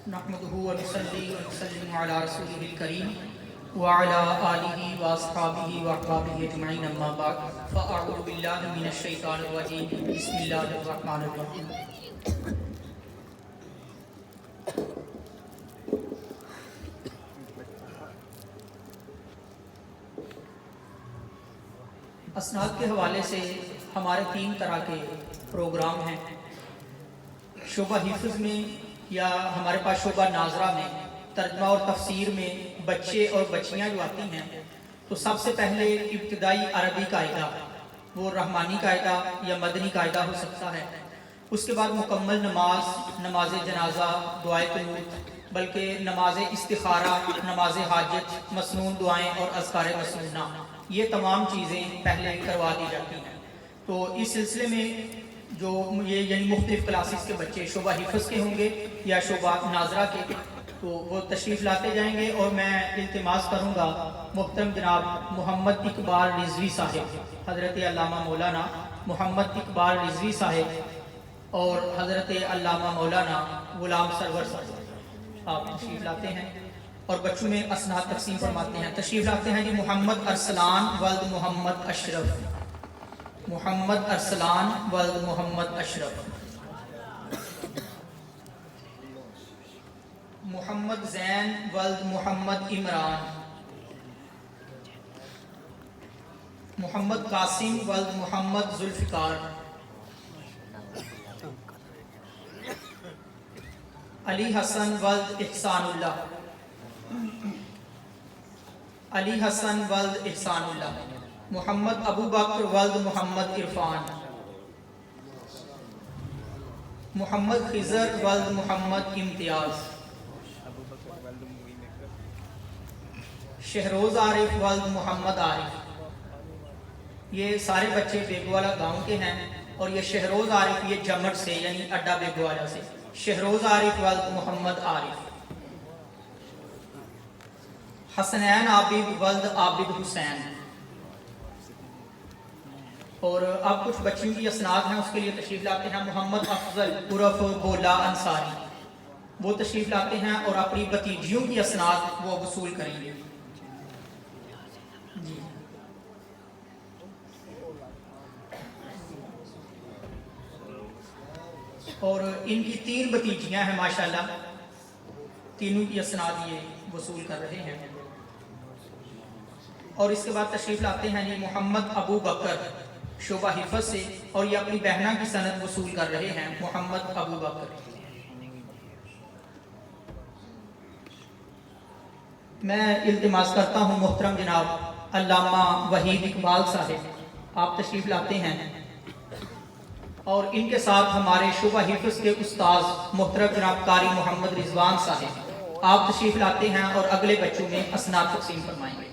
नहमदुहु व नुसल्ली व नुसल्लिमु अला रसूलिहिल करीम व अला आलिहि व अस्हाबिहि व अहबाबिहि अजमईन अम्मा बाद फ़अऊज़ु बिल्लाहि मिनश शैतानिर रजीम बिस्मिल्लाहिर रहमानिर रहीम। असनाद के हवाले से हमारे 3 तरह के प्रोग्राम हैं। शोबा हिफ्ज़ में या हमारे पास शोबा नाजरा में तर्जमा और तफसीर में बच्चे और बच्चियां जो आती हैं, तो सबसे पहले इब्तिदाई अरबी कायदा, वो रहमानी कायदा या मदनी कायदा हो सकता है। उसके बाद मुकम्मल नमाज, नमाज जनाजा, दुआए कुनूत, बल्कि नमाज इस्तिखारा, नमाज हाजत, मसनून दुआएं और अज़कार मसनूना, ये तमाम चीज़ें पहले करवा दी जाती हैं। तो इस सिलसिले में जो ये यानी मुख्तलिफ क्लासेस के बच्चे शोबा हिफ्ज़ के होंगे या शोबा नाजरा के, तो वो तशरीफ़ लाते जाएंगे और मैं इल्तिमास करूँगा मुहतरम जनाब मोहम्मद इकबाल रिजवी साहिब, हज़रत अल्लामा मौलाना मोहम्मद इकबाल रिजवी साहिब और हज़रत अल्लामा मौलाना गुलाम सरवर साहिब आप तशरीफ़ लाते हैं और बच्चों में असनाद तकसीम फरमाते हैं। तशरीफ़ लाते हैं जी मोहम्मद अरसलान वल्द मोहम्मद अशरफ, मोहम्मद अरसलान वल्द मोहम्मद अशरफ, मोहम्मद ज़ैन वल्द मोहम्मद इमरान, मोहम्मद कासिम वल्द मोहम्मद जुल्फ़िकार, अली हसन वल्द इहसानुल्लाह, अली हसन वल्द इहसानुल्लाह, मोहम्मद अबू बकर वल्द मोहम्मद इरफान, मोहम्मद खिज़र वल्द मोहम्मद इम्तियाज़, शहरोज़ आरिफ वल्द मोहम्मद आरिफ। ये सारे बच्चे बेगवाला गांव के हैं और ये शहरोज़ आरिफ ये जमट से यानी अड्डा बेगवाला से, शहरोज़ आरिफ वल्द मोहम्मद आरिफ, हसनैन आबिद वल्द आबिद हुसैन। और अब कुछ बच्चियों की असनाद हैं, उसके लिए तशरीफ़ लाते हैं मोहम्मद अफजल उर्फ बोला अंसारी, वो तशरीफ़ लाते हैं और अपनी भतीजियों की असनाद वो वसूल करेंगे जी। और इनकी 3 भतीजियां हैं माशाल्लाह, तीनों की असनाद ये वसूल कर रहे हैं। और इसके बाद तशरीफ़ लाते हैं जी मोहम्मद अबू बकर शोबा हिफ्ज़ से और ये अपनी बहना की सनद वसूल कर रहे हैं, मोहम्मद अबू बकर। मैं इल्तिमास करता हूँ मोहतरम जनाब अल्लामा वहीद इकबाल साहिब, आप तशरीफ़ लाते हैं और इनके साथ हमारे शोबा हिफ्ज़ के उस्ताद मोहतरम जनाब कारी मोहम्मद रिजवान साहिब आप तशरीफ़ लाते हैं और अगले बच्चों में असनाद तकसीम फरमाएंगे।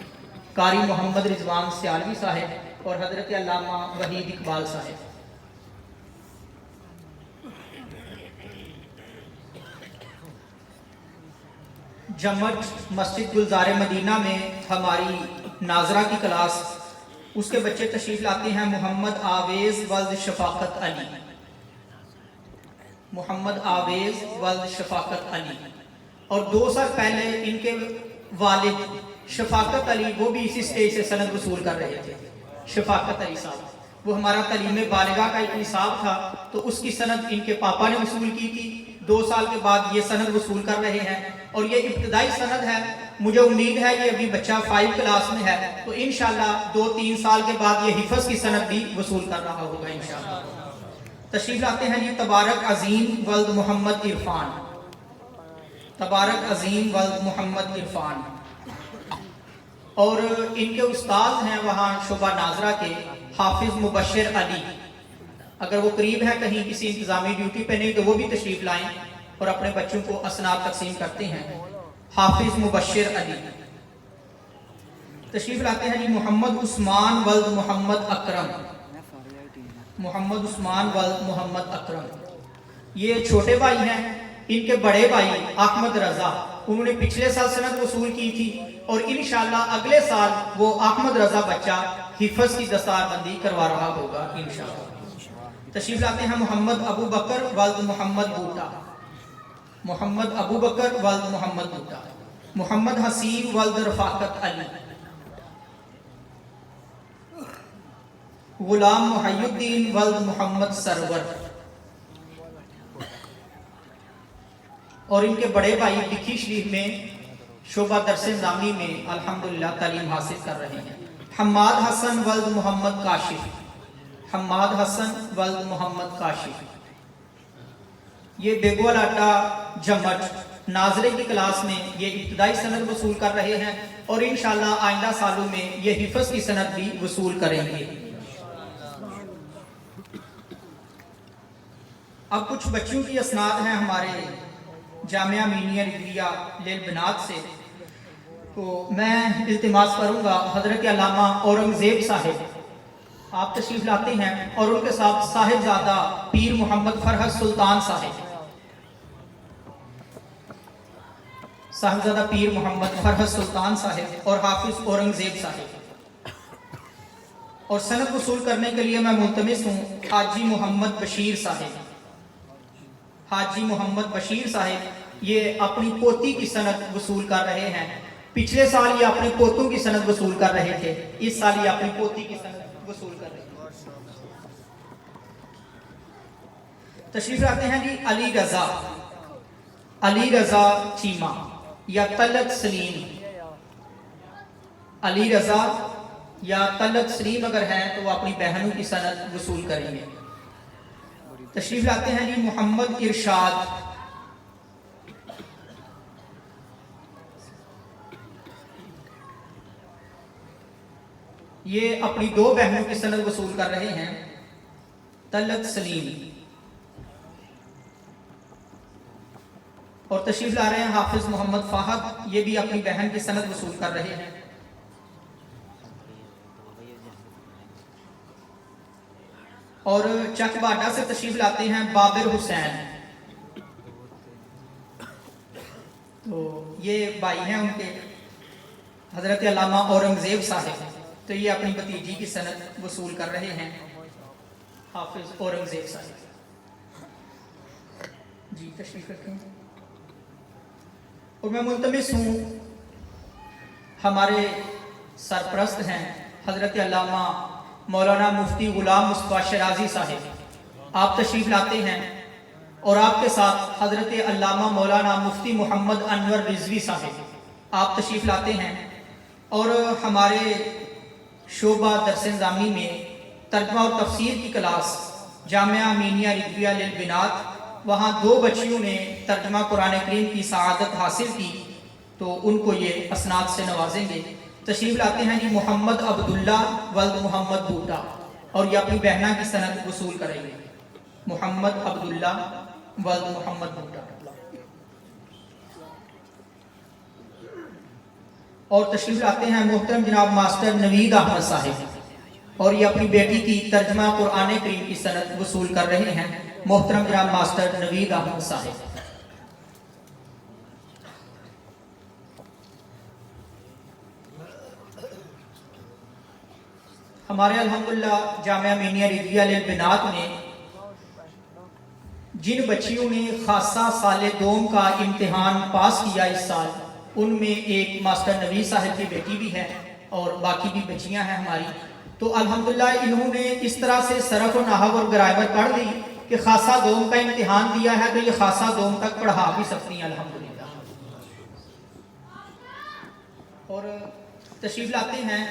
कारी मोहम्मद रिजवान सियालवी साहिब और हज़रत अल्लामा वहीद इकबाल साहिब। जमट मस्जिद गुलजार मदीना में हमारी नाजरा की क्लास, उसके बच्चे तशरीफ़ लाते हैं मोहम्मद आवेज़ वल्द शफाकत अली, मोहम्मद आवेज़ वल्द शफाकत अली। और 2 साल पहले इनके वालिद शफाकत अली वो भी इसी स्टेज से सनद वसूल कर रहे थे। शफाकत अली साहब वो हमारा तलीम बालिगा का एक निसाब था, तो उसकी सनद इनके पापा ने वसूल की थी। 2 साल के बाद ये सनद वसूल कर रहे हैं और ये इब्तिदाई सनद है। मुझे उम्मीद है कि अभी बच्चा 5 क्लास में है, तो इंशाल्लाह 2-3 साल के बाद ये हिफ्ज़ की सनद भी वसूल कर रहा होगा इंशाल्लाह। तशरीफ़ लाते हैं जी तबारक अजीम वल्द मोहम्मद इरफान, तबारक अजीम वल्द मोहम्मद इरफान। और इनके उस्ताद हैं वहाँ शोबा नाजरा के हाफिज़ मुबशर अली, अगर वो करीब है कहीं किसी इंतज़ामी ड्यूटी पे नहीं तो वो भी तशरीफ़ लाएं और अपने बच्चों को असनाद तकसीम करते हैं। हाफिज़ मुबशर अली। तशरीफ़ लाते हैं जी मोहम्मद उस्मान वल्द मोहम्मद अकरम, मोहम्मद उस्मान वल्द मोहम्मद अकरम। ये छोटे भाई हैं, इनके बड़े भाई अहमद रज़ा, उन्होंने पिछले साल सनद वसूल की थी और इंशाल्लाह अगले साल वो अहमद रज़ा बच्चा हिफ्ज़ की दस्तारबंदी करवा रहा होगा इंशाल्लाह। तशरीफ़ लाते हैं मोहम्मद अबू बकर वल्द मोहम्मद बूटा, محمد ابو بکر ولد محمد بھٹا، محمد حسین ولد رفاقت علی، غلام محی الدین ولد محمد سرور، اور ان کے بڑے بھائی لکھی شریف میں شعبہ درس نظامی میں الحمدللہ تعلیم حاصل کر رہے ہیں۔ حماد حسن ولد محمد کاشف، حماد حسن ولد محمد کاشف، یہ بیگوال آٹا جمٹ ناظرے کی کلاس میں یہ ابتدائی سند وصول کر رہے ہیں اور انشاءاللہ آئندہ سالوں میں یہ حفظ کی سند بھی وصول کریں گے۔ اب کچھ بچوں کی اسناد ہیں ہمارے جامعہ امینیہ رضویہ للبنات سے، تو میں التماس کروں گا حضرت علامہ اورنگزیب صاحب آپ تشریف لاتے ہیں اور ان کے ساتھ صاحبزادہ پیر محمد فرحت سلطان صاحب، صاحبزادہ پیر محمد فرحت سلطان صاحب اور حافظ اورنگزیب صاحب۔ اور سند وصول کرنے کے لیے میں ملتمس ہوں حاجی محمد بشیر صاحب، حاجی محمد بشیر صاحب یہ اپنی پوتی کی سند وصول کر رہے ہیں۔ پچھلے سال یہ اپنے پوتوں کی سند وصول کر رہے تھے، اس سال یہ اپنی پوتی کی سند وصول کر رہے ہیں۔ تشریف رکھتے ہیں جی علی رضا، علی رضا چیمہ یا طلعت سلیم، علی رضا یا طلعت سلیم اگر ہے تو وہ اپنی بہنوں کی سند وصول کریں گے۔ تشریف لاتے ہیں جی محمد ارشاد، یہ اپنی دو بہنوں کی سند وصول کر رہے ہیں، طلعت سلیم، اور تشریف لا رہے ہیں حافظ محمد فہد، یہ بھی اپنی بہن کی سند وصول کر رہے ہیں۔ اور چک باڈا سے تشریف لاتے ہیں بابر حسین، تو یہ بھائی ہیں ان کے حضرت علامہ اورنگزیب صاحب، تو یہ اپنی بھتیجی کی سند وصول کر رہے ہیں حافظ اورنگزیب صاحب۔ جی تشریف رکھیں۔ اور میں ملتمس ہوں ہمارے سرپرست ہیں حضرت علامہ مولانا مفتی غلام مصطفیٰ شرازی صاحب، آپ تشریف لاتے ہیں اور آپ کے ساتھ حضرت علامہ مولانا مفتی محمد انور رضوی صاحب آپ تشریف لاتے ہیں، اور ہمارے شعبہ درس نظامی میں ترجمہ اور تفسیر کی کلاس جامعہ امینیہ رضویہ للبنات، وہاں دو بچیوں نے ترجمہ قرآن کریم کی سعادت حاصل کی، تو ان کو یہ اسناد سے نوازیں گے۔ تشریف لاتے ہیں جی محمد عبداللہ ولد محمد بھٹا، اور یہ اپنی بہنہ کی سند وصول کریں گے، محمد عبداللہ ولد محمد بھٹا۔ اور تشریف لاتے ہیں محترم جناب ماسٹر نوید احمد صاحب، اور یہ اپنی بیٹی کی ترجمہ قرآن کریم کی سند وصول کر رہے ہیں، محترم جناب ماسٹر نوید احمد صاحب۔ ہمارے الحمدللہ جامعہ امینیہ رضویہ للبنات میں جن بچیوں نے خاصہ سال دوم کا امتحان پاس کیا اس سال، ان میں ایک ماسٹر نوید صاحب کی بیٹی بھی ہے اور باقی بھی بچیاں ہیں ہماری، تو الحمدللہ انہوں نے اس طرح سے صرف و نحو اور گرامر پڑھ لی کہ خاصہ دوم کا امتحان دیا ہے تو یہ خاصہ دوم تک پڑھا بھی سکتی ہیں الحمدللہ۔ اور تشریف لاتے ہیں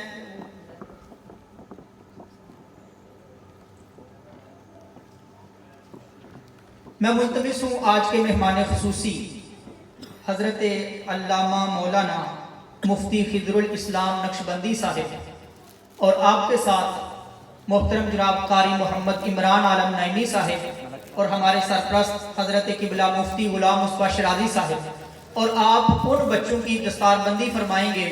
میں ملتمس ہوں آج کے مہمان خصوصی حضرت علامہ مولانا مفتی خضر الاسلام نقشبندی صاحب، اور آپ کے ساتھ محترم جناب قاری محمد عمران عالم نعیمی صاحب، اور ہمارے سرپرست حضرت قبلہ مفتی غلام مصطفیٰ شرازی صاحب، اور آپ ان بچوں کی دستار بندی فرمائیں گے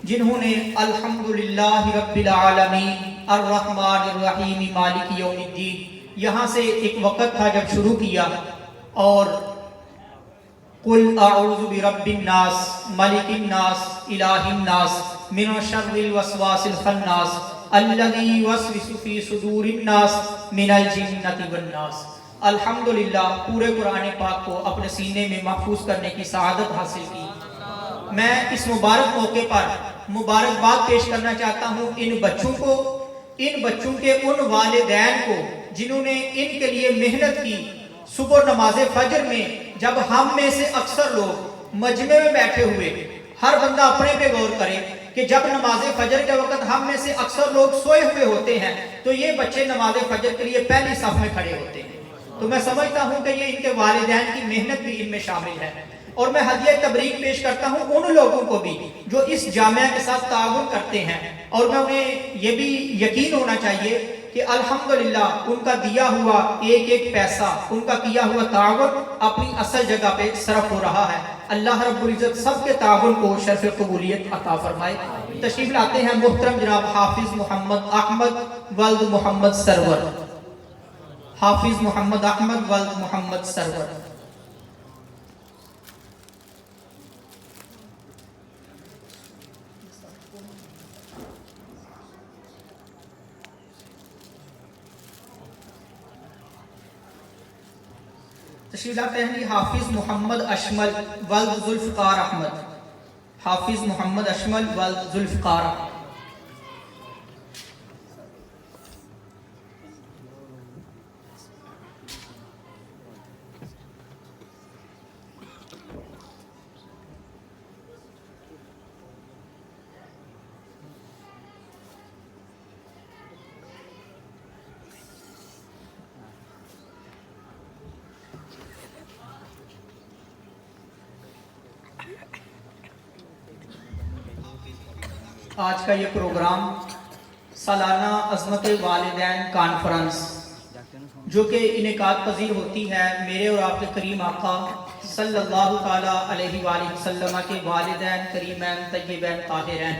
جنہوں نے الحمدللہ رب العالمین الرحمن الرحیم مالک یوم الدین یہاں سے ایک وقت تھا جب شروع کیا، اور قل اعوذ برب الناس ملک الناس الہ الناس من شر الوسواس الخناس الذی یوسوس فی صدور الناس من الجنۃ والناس، अल्हम्दुलिल्लाह पूरे कुरान पाक को अपने सीने में महफूज करने की सआदत हासिल की। मैं इस मुबारक मौके पर मुबारकबाद पेश करना चाहता हूँ इन बच्चों को, इन बच्चों के उन वालिदैन को जिन्होंने इनके लिए मेहनत की। सुबह नमाज फजर में जब हम में से अक्सर लोग मजमे में बैठे हुए, हर बंदा अपने पे गौर करे कि जब नमाज फजर के वक्त हम में से अक्सर लोग सोए हुए होते हैं तो ये बच्चे नमाज फजर के लिए पहली सफ में खड़े होते हैं। तो मैं समझता हूँ कि ये इनके वालिदैन की मेहनत भी इनमें शामिल है। और मैं हदिया तबरीक पेश करता हूँ उन लोगों को भी जो इस जामिया के साथ ताउन करते हैं, और मैं उन्हें ये भी यकीन होना चाहिए कि अल्हम्दुलिल्लाह उनका दिया हुआ एक एक पैसा, उनका किया हुआ ताउन अपनी असल जगह पे सरफ हो रहा है। अल्लाह रब्बुल इज्जत सबके ताउन को शर्फ कबूलियत अता फरमाए। तशरीफ लाते हैं मुहतरम जनाब हाफिज मोहम्मद अहमद वल्द मोहम्मद सरवर, हाफिज मोहम्मद अहमद वल्द मोहम्मद सरवर। तशरीफ लाते हैं हाफिज मोहम्मद अशमल वल्द जुल्फ़िकार अहमद, हाफिज मोहम्मद अशमल वल्द जुल्फ़िकार अहमद। आज का ये प्रोग्राम सालाना अज़मत वालिदैन कॉन्फ्रेंस जो कि इनेकाद पजीर होती है मेरे और आपके करीम आका सल्लल्लाहु ताला अलैहि वसल्लम के वालिदैन करीमैन तय्यबैन ताहिरैन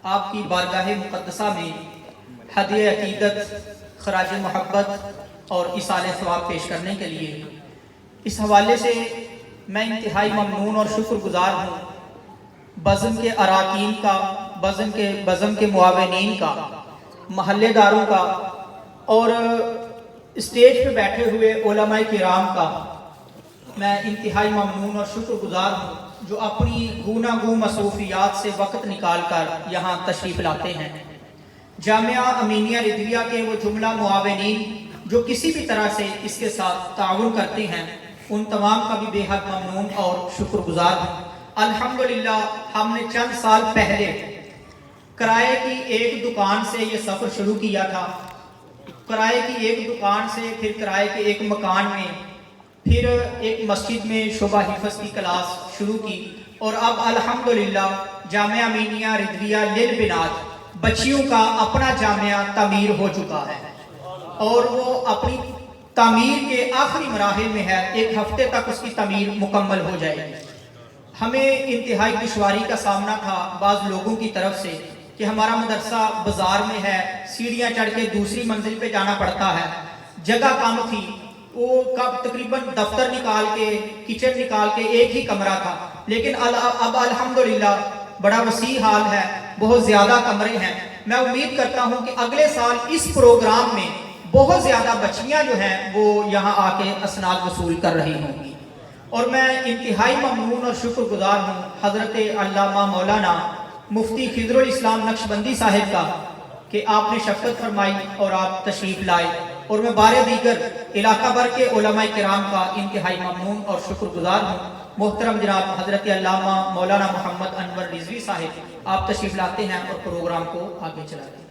आपकी बारगाह मुक़द्दसा में हदिया अकीदत, खराज मोहब्बत और इसाले सवाब पेश करने के लिए, इस हवाले से मैं इंतहाई ममनून और शुक्रगुजार हूँ बज़म के अराकीन का, बज़म के मुआविनीन का, महल्लेदारों का और स्टेज पे बैठे हुए उलमाए किराम का। मैं इंतहाई ममनून और शुक्रगुजार हूँ जो अपनी गूनागू मसरूफियात से वक्त निकाल कर यहाँ तशरीफ़ लाते हैं। जामिया अमीनिया रिदविया के वो जुमला मुआविनीन जो किसी भी तरह से इसके साथ ताउन करते हैं, उन तमाम का भी बेहद ममनून और शुक्रगुजार हूँ। अल्हम्दुलिल्लाह हमने चंद साल पहले किराए की एक दुकान से ये सफ़र शुरू किया था, किराए की एक दुकान से, फिर किराए के एक मकान में, फिर एक मस्जिद में शोबा हिफ्ज़ की क्लास शुरू की, और अब अल्हम्दुलिल्लाह जामिया अमीनिया रिदविया लिल बिनात बच्चियों का अपना जामिया तामीर हो चुका है और वो अपनी तामीर के आखिरी मराहिल में है। एक हफ्ते तक उसकी तामीर मुकम्मल हो जाएगी। हमें इंतहाई दुश्वारी का सामना था बाज़ लोगों की तरफ से कि हमारा मदरसा बाजार में है, सीढ़ियाँ चढ़ के दूसरी मंजिल पे जाना पड़ता है, जगह कम थी, वो कब तकरीबन दफ्तर निकाल के, किचन निकाल के एक ही कमरा था। लेकिन अब अल्हम्दुलिल्लाह बड़ा वसी हाल है, बहुत ज़्यादा कमरे हैं। मैं उम्मीद करता हूँ कि अगले साल इस प्रोग्राम में बहुत ज़्यादा बच्चियाँ जो हैं वो यहाँ आके असनाद वसूल कर रही होंगी। और मैं इंतहाई ममनून और शुक्रगुजार हूँ हज़रत अल्लामा मौलाना मुफ्ती खिज़रुल इस्लाम नक्शबंदी साहिब का कि आपने शफ़क़त फरमाई और आप तशरीफ़ लाए, और मैं बारे दीगर इलाका भर के उलमाए किराम का इंतहाई ममनून और शुक्रगुजार हूँ। मोहतरम जनाब हज़रत अल्लामा मौलाना मोहम्मद अनवर रिज़वी साहिब आप तशरीफ़ लाते हैं और प्रोग्राम को आगे चलाते हैं।